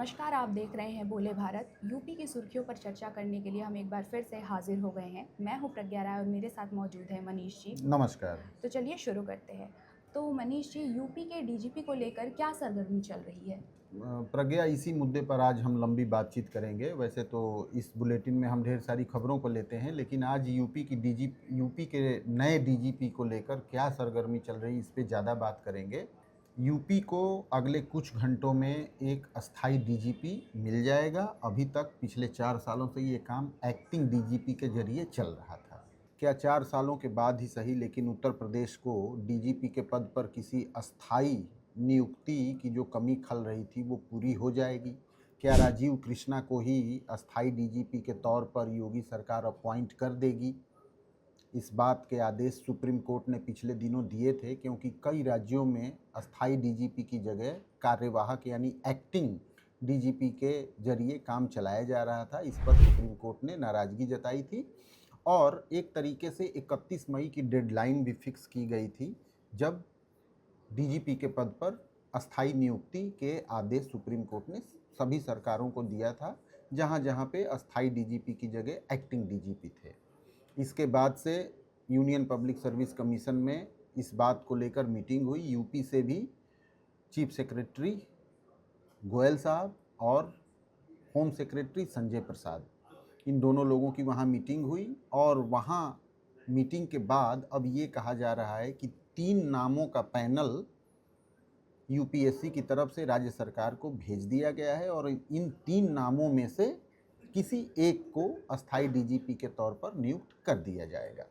नमस्कार, आप देख रहे हैं बोले भारत। यूपी की सुर्खियों पर चर्चा करने के लिए हम एक बार फिर से हाजिर हो गए हैं। मैं हूं प्रज्ञा राय और मेरे साथ मौजूद है मनीष जी। नमस्कार। तो चलिए शुरू करते हैं। तो मनीष जी, यूपी के डीजीपी को लेकर क्या सरगर्मी चल रही है? प्रज्ञा, इसी मुद्दे पर आज हम लंबी बातचीत करेंगे। वैसे तो इस बुलेटिन में हम ढेर सारी खबरों को लेते हैं, लेकिन आज यूपी के नए डीजीपी को लेकर क्या सरगर्मी चल रही है, इस पे ज़्यादा बात करेंगे। यूपी को अगले कुछ घंटों में एक अस्थाई डीजीपी मिल जाएगा। अभी तक पिछले 4 सालों से ये काम एक्टिंग डीजीपी के जरिए चल रहा था। क्या 4 सालों के बाद ही सही, लेकिन उत्तर प्रदेश को डीजीपी के पद पर किसी अस्थाई नियुक्ति की जो कमी खल रही थी वो पूरी हो जाएगी? क्या राजीव कृष्णा को ही अस्थाई डीजीपी के तौर पर योगी सरकार अपॉइंट कर देगी? इस बात के आदेश सुप्रीम कोर्ट ने पिछले दिनों दिए थे, क्योंकि कई राज्यों में अस्थाई डीजीपी की जगह कार्यवाहक यानी एक्टिंग डीजीपी के जरिए काम चलाया जा रहा था। इस पर सुप्रीम कोर्ट ने नाराज़गी जताई थी और एक तरीके से 31 मई की डेडलाइन भी फिक्स की गई थी, जब डीजीपी के पद पर अस्थाई नियुक्ति के आदेश सुप्रीम कोर्ट ने सभी सरकारों को दिया था, जहां जहां पे अस्थाई डीजीपी की जगह एक्टिंग डीजीपी थे। इसके बाद से यूनियन पब्लिक सर्विस कमीशन में इस बात को लेकर मीटिंग हुई। यूपी से भी चीफ सेक्रेटरी गोयल साहब और होम सेक्रेटरी संजय प्रसाद, इन दोनों लोगों की वहाँ मीटिंग हुई और वहाँ मीटिंग के बाद अब ये कहा जा रहा है कि 3 नामों का पैनल यूपीएससी की तरफ से राज्य सरकार को भेज दिया गया है और इन 3 नामों में से किसी एक को अस्थाई डीजीपी के तौर पर नियुक्त कर दिया जाएगा।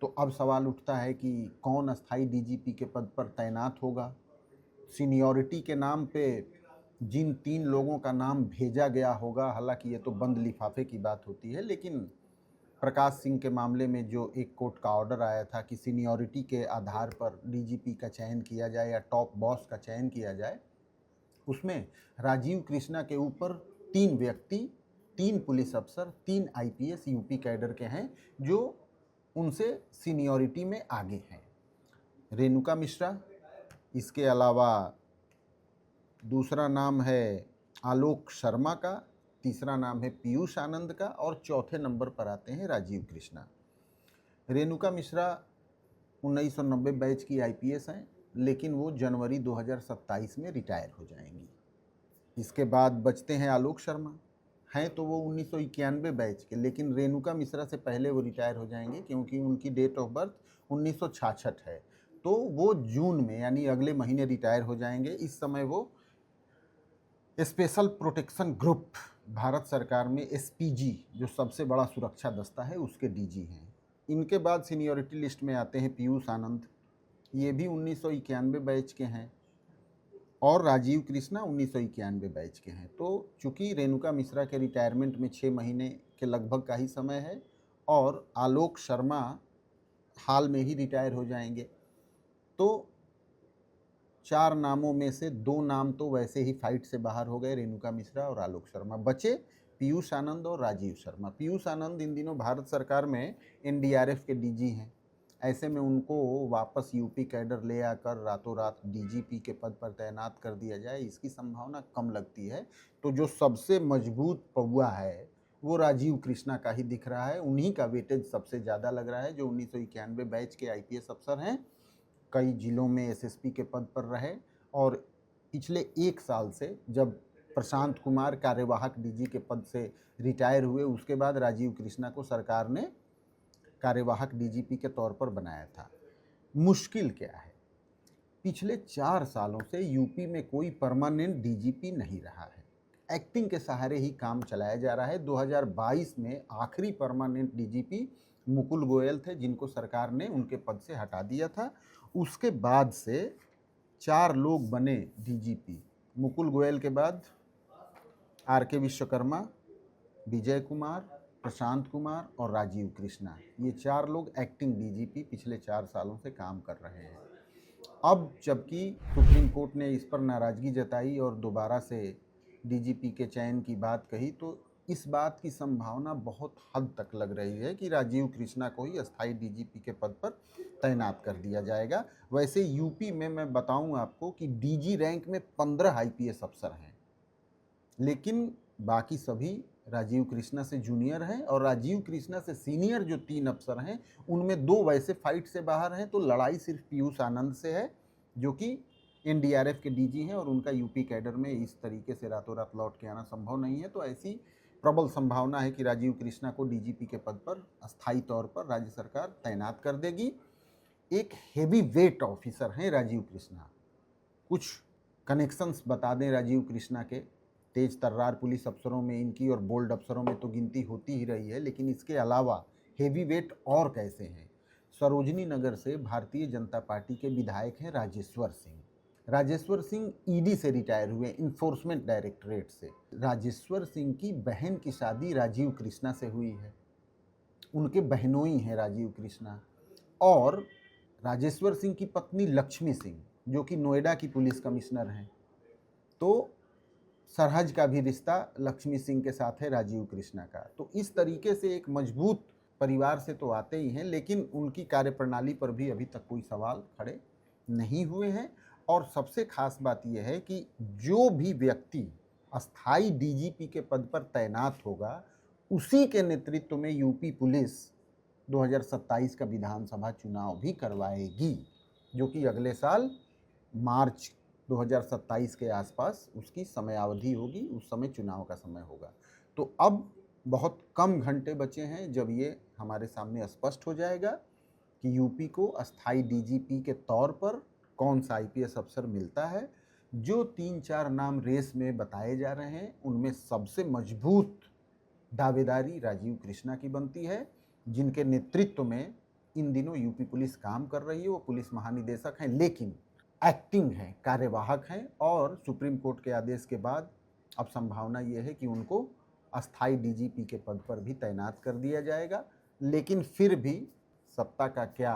तो अब सवाल उठता है कि कौन अस्थाई डीजीपी के पद पर तैनात होगा। सीनियरिटी के नाम पे जिन 3 लोगों का नाम भेजा गया होगा, हालांकि ये तो बंद लिफाफे की बात होती है, लेकिन प्रकाश सिंह के मामले में जो एक कोर्ट का ऑर्डर आया था कि सीनियरिटी के आधार पर डीजीपी का चयन किया जाए या टॉप बॉस का चयन किया जाए, उसमें राजीव कृष्णा के ऊपर 3 व्यक्ति, 3 पुलिस अफसर, 3 आईपीएस यूपी कैडर के हैं जो उनसे सीनियरिटी में आगे हैं। रेणुका मिश्रा, इसके अलावा दूसरा नाम है आलोक शर्मा का, तीसरा नाम है पीयूष आनंद का और चौथे नंबर पर आते हैं राजीव कृष्णा। रेणुका मिश्रा 1990 बैच की आईपीएस हैं, लेकिन वो जनवरी 2027 में रिटायर हो जाएंगी। इसके बाद बचते हैं आलोक शर्मा, हैं तो वो 1991 बैच के, लेकिन रेणुका मिश्रा से पहले वो रिटायर हो जाएंगे क्योंकि उनकी डेट ऑफ बर्थ 1966 है। तो वो जून में यानी अगले महीने रिटायर हो जाएंगे। इस समय वो स्पेशल प्रोटेक्शन ग्रुप, भारत सरकार में एसपीजी, जो सबसे बड़ा सुरक्षा दस्ता है, उसके डीजी हैं। इनके बाद सीनियरिटी लिस्ट में आते हैं पीयूष आनंद, ये भी 1991 बैच के हैं, और राजीव कृष्णा 1991 बैच के हैं। तो चूंकि रेणुका मिश्रा के रिटायरमेंट में 6 महीने के लगभग का ही समय है और आलोक शर्मा हाल में ही रिटायर हो जाएंगे, तो 4 नामों में से 2 नाम तो वैसे ही फाइट से बाहर हो गए, रेणुका मिश्रा और आलोक शर्मा। बचे पीयूष आनंद और राजीव शर्मा। पीयूष आनंद इन दिनों भारत सरकार में एनडीआरएफ के डीजी हैं। ऐसे में उनको वापस यूपी कैडर ले आकर रातों रात डीजीपी के पद पर तैनात कर दिया जाए, इसकी संभावना कम लगती है। तो जो सबसे मजबूत पौआ है वो राजीव कृष्णा का ही दिख रहा है। उन्हीं का वेटेज सबसे ज़्यादा लग रहा है, जो 1991 बैच के आईपीएस अफसर हैं, कई जिलों में एसएसपी के पद पर रहे, और पिछले 1 साल से जब प्रशांत कुमार कार्यवाहक डीजी के पद से रिटायर हुए, उसके बाद राजीव कृष्णा को सरकार ने कार्यवाहक डीजीपी के तौर पर बनाया था। मुश्किल क्या है, पिछले 4 सालों से यूपी में कोई परमानेंट डीजीपी नहीं रहा है। एक्टिंग के सहारे ही काम चलाया जा रहा है। 2022 में आखिरी परमानेंट डीजीपी मुकुल गोयल थे, जिनको सरकार ने उनके पद से हटा दिया था। उसके बाद से 4 लोग बने डीजीपी। मुकुल गोयल के बाद आर के विश्वकर्मा, विजय कुमार, प्रशांत कुमार और राजीव कृष्णा, ये 4 लोग एक्टिंग डीजीपी पिछले 4 सालों से काम कर रहे हैं। अब जबकि सुप्रीम कोर्ट ने इस पर नाराज़गी जताई और दोबारा से डीजीपी के चयन की बात कही, तो इस बात की संभावना बहुत हद तक लग रही है कि राजीव कृष्णा को ही अस्थाई डीजीपी के पद पर तैनात कर दिया जाएगा। वैसे यूपी में मैं बताऊं आपको कि डीजी रैंक में 15 आईपीएस अफसर हैं। लेकिन बाकी सभी राजीव कृष्णा से जूनियर हैं और राजीव कृष्णा से सीनियर जो 3 अफसर हैं उनमें 2 वैसे फाइट से बाहर हैं। तो लड़ाई सिर्फ पीयूष आनंद से है जो कि एनडीआरएफ के डीजी हैं और उनका यूपी कैडर में इस तरीके से रातों रात लौट के आना संभव नहीं है। तो ऐसी प्रबल संभावना है कि राजीव कृष्णा को डीजीपी के पद पर अस्थायी तौर पर राज्य सरकार तैनात कर देगी। एक हेवी वेट ऑफिसर हैं राजीव कृष्णा। कुछ कनेक्शंस बता दें राजीव कृष्णा के, तेज तर्रार पुलिस अफसरों में इनकी और बोल्ड अफसरों में तो गिनती होती ही रही है, लेकिन इसके अलावा हेवी वेट और कैसे हैं। सरोजनी नगर से भारतीय जनता पार्टी के विधायक हैं राजेश्वर सिंह। राजेश्वर सिंह ईडी से रिटायर हुए, इन्फोर्समेंट डायरेक्टरेट से। राजेश्वर सिंह की बहन की शादी राजीव कृष्णा से हुई है, उनके बहनोई हैं राजीव कृष्णा। और राजेश्वर सिंह की पत्नी लक्ष्मी सिंह जो कि नोएडा की पुलिस कमिश्नर हैं। तो सरहज का भी रिश्ता लक्ष्मी सिंह के साथ है राजीव कृष्णा का। तो इस तरीके से एक मजबूत परिवार से तो आते ही हैं, लेकिन उनकी कार्यप्रणाली पर भी अभी तक कोई सवाल खड़े नहीं हुए हैं। और सबसे खास बात यह है कि जो भी व्यक्ति अस्थाई डीजीपी के पद पर तैनात होगा उसी के नेतृत्व में यूपी पुलिस 2027 का विधानसभा चुनाव भी करवाएगी, जो कि अगले साल मार्च 2027 के आसपास उसकी समयावधि होगी, उस समय चुनाव का समय होगा। तो अब बहुत कम घंटे बचे हैं जब ये हमारे सामने स्पष्ट हो जाएगा कि यूपी को अस्थाई डीजीपी के तौर पर कौन सा आईपीएस अफसर मिलता है। जो 3-4 नाम रेस में बताए जा रहे हैं उनमें सबसे मजबूत दावेदारी राजीव कृष्णा की बनती है, जिनके नेतृत्व में इन दिनों यूपी पुलिस काम कर रही है। वो पुलिस महानिदेशक हैं लेकिन एक्टिंग हैं, कार्यवाहक हैं। और सुप्रीम कोर्ट के आदेश के बाद अब संभावना ये है कि उनको अस्थाई डीजीपी के पद पर भी तैनात कर दिया जाएगा। लेकिन फिर भी सत्ता का क्या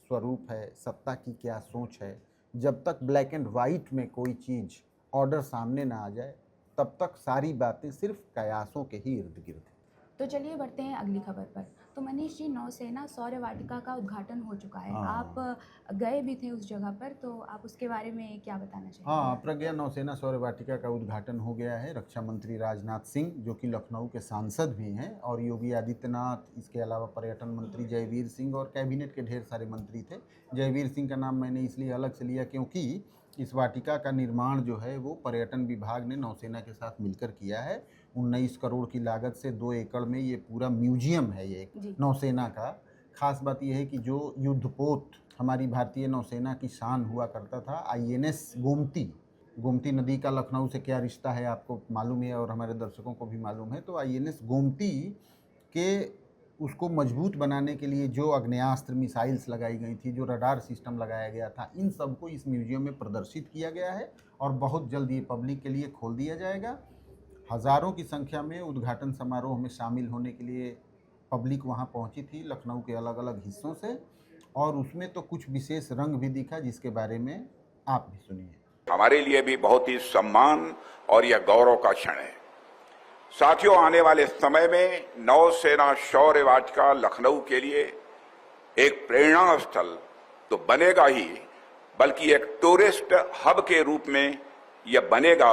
स्वरूप है, सत्ता की क्या सोच है, जब तक ब्लैक एंड वाइट में कोई चीज़ ऑर्डर सामने ना आ जाए तब तक सारी बातें सिर्फ कयासों के ही इर्द गिर्द हैं। तो चलिए बढ़ते हैं अगली खबर पर। तो मनीष जी, नौसेना सौर वाटिका का उद्घाटन हो चुका है। हाँ। आप गए भी थे उस जगह पर, तो आप उसके बारे में क्या बताना चाहेंगे? हाँ, प्रज्ञा नौसेना सौर वाटिका का उद्घाटन हो गया है। रक्षा मंत्री राजनाथ सिंह जो कि लखनऊ के सांसद भी हैं और योगी आदित्यनाथ, इसके अलावा पर्यटन मंत्री जयवीर सिंह और कैबिनेट के ढेर सारे मंत्री थे। जयवीर सिंह का नाम मैंने इसलिए अलग से लिया क्योंकि इस वाटिका का निर्माण जो है वो पर्यटन विभाग ने नौसेना के साथ मिलकर किया है। 19 करोड़ की लागत से 2 एकड़ में ये पूरा म्यूजियम है ये नौसेना का। खास बात यह है कि जो युद्धपोत हमारी भारतीय नौसेना की शान हुआ करता था, आईएनएस गोमती नदी का लखनऊ से क्या रिश्ता है आपको मालूम है और हमारे दर्शकों को भी मालूम है। तो आईएनएस गोमती के उसको मजबूत बनाने के लिए जो आग्नेयास्त्र मिसाइल्स लगाई गई थी, जो रडार सिस्टम लगाया गया था, इन सबको इस म्यूजियम में प्रदर्शित किया गया है और बहुत जल्द ये पब्लिक के लिए खोल दिया जाएगा। हज़ारों की संख्या में उद्घाटन समारोह में शामिल होने के लिए पब्लिक वहाँ पहुँची थी लखनऊ के अलग अलग हिस्सों से, और उसमें तो कुछ विशेष रंग भी दिखा जिसके बारे में आप भी सुनिए। हमारे लिए भी बहुत ही सम्मान और यह गौरव का क्षण है। साथियों, आने वाले समय में नौसेना शौर्य वाटिका लखनऊ के लिए एक प्रेरणा स्थल तो बनेगा ही, बल्कि एक टूरिस्ट हब के रूप में यह बनेगा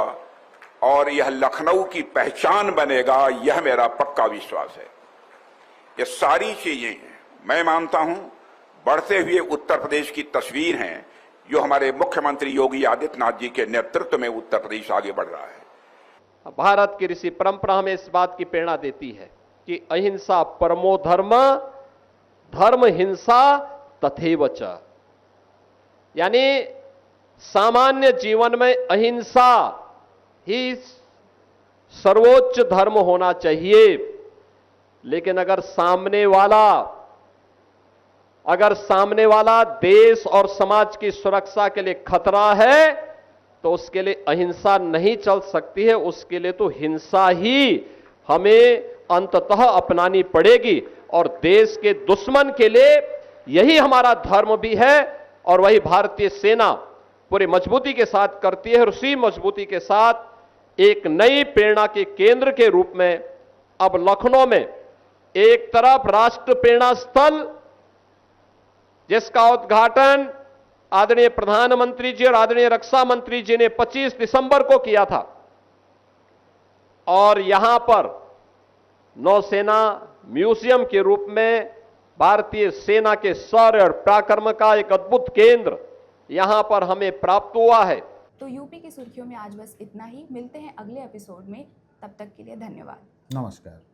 और यह लखनऊ की पहचान बनेगा, यह मेरा पक्का विश्वास है। ये सारी चीजें मैं मानता हूं बढ़ते हुए उत्तर प्रदेश की तस्वीर हैं, जो हमारे मुख्यमंत्री योगी आदित्यनाथ जी के नेतृत्व में उत्तर प्रदेश आगे बढ़ रहा है। भारत की ऋषि परंपरा हमें इस बात की प्रेरणा देती है कि अहिंसा परमो धर्म, धर्म हिंसा तथैव च, यानी सामान्य जीवन में अहिंसा ही सर्वोच्च धर्म होना चाहिए। लेकिन अगर सामने वाला देश और समाज की सुरक्षा के लिए खतरा है तो उसके लिए अहिंसा नहीं चल सकती है, उसके लिए तो हिंसा ही हमें अंततः अपनानी पड़ेगी। और देश के दुश्मन के लिए यही हमारा धर्म भी है और वही भारतीय सेना पूरी मजबूती के साथ करती है। और उसी मजबूती के साथ एक नई प्रेरणा के केंद्र के रूप में अब लखनऊ में एक तरफ राष्ट्र प्रेरणा स्थल, जिसका उद्घाटन आदरणीय प्रधानमंत्री जी और आदरणीय रक्षा मंत्री जी ने 25 दिसंबर को किया था, और यहां पर नौसेना म्यूजियम के रूप में भारतीय सेना के शौर्य और पराक्रम का एक अद्भुत केंद्र यहां पर हमें प्राप्त हुआ है। तो यूपी की सुर्खियों में आज बस इतना ही। मिलते हैं अगले एपिसोड में, तब तक के लिए धन्यवाद। नमस्कार।